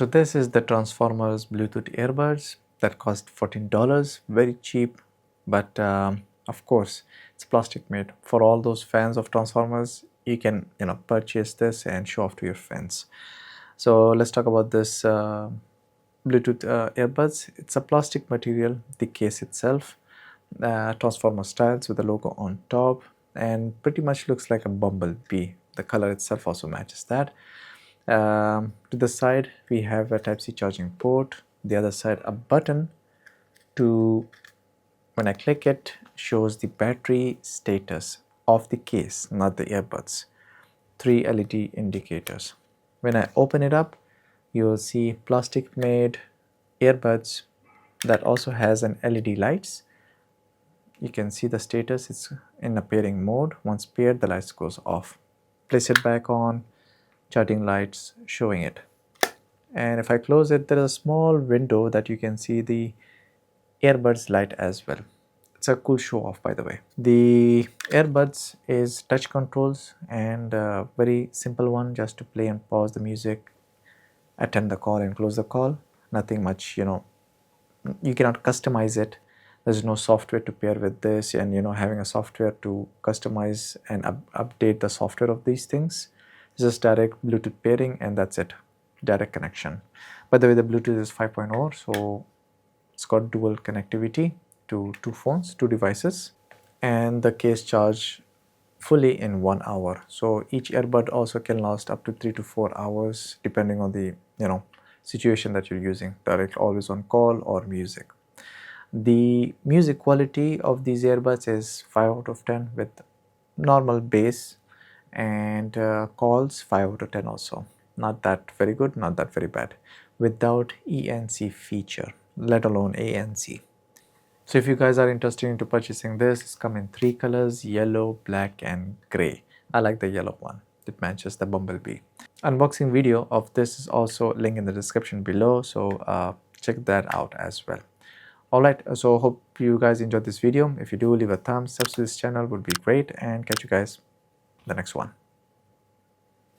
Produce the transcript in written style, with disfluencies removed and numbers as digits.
So this is the Transformers Bluetooth earbuds that cost $14, very cheap, but of course it's plastic made. For all those fans of Transformers, you can purchase this and show off to your friends. So let's talk about this Bluetooth earbuds. It's a plastic material, the case itself, Transformer styles with the logo on top, and pretty much looks like a Bumblebee. The color itself also matches that. To the side we have a Type-C charging port, the other side a button to, when I click it, shows the battery status of the case, not the earbuds. 3 LED indicators. When I open it up, you will see plastic made earbuds that also has an LED lights. You can see the status, it's in a pairing mode. Once paired, the lights goes off. Place it back on, charging lights showing it. And if I close it, there is a small window that you can see the earbuds light as well. It's a cool show off, by the way. The earbuds is touch controls and a very simple one, just to play and pause the music, attend the call and close the call. Nothing much, you cannot customize it. There's no software to pair with this, and having a software to customize and update the software of these things. It's just direct Bluetooth pairing and that's it, direct connection. By the way, the Bluetooth is 5.0, so it's got dual connectivity to 2 phones, 2 devices, and the case charge fully in 1 hour. So each earbud also can last up to 3 to 4 hours depending on the situation that you're using, direct always on call or music. The music quality of these earbuds is 5 out of 10 with normal bass, and calls 5 out of 10 also. Not that very good, not that very bad, without ENC feature, let alone ANC. So if you guys are interested into purchasing this, it's come in 3 colors: yellow, black and gray. I like the yellow one, it matches the Bumblebee. Unboxing video of this is also linked in the description below, so check that out as well. Alright, so hope you guys enjoyed this video. If you do, leave a thumbs, subscribe to this channel would be great, and catch you guys in the next one.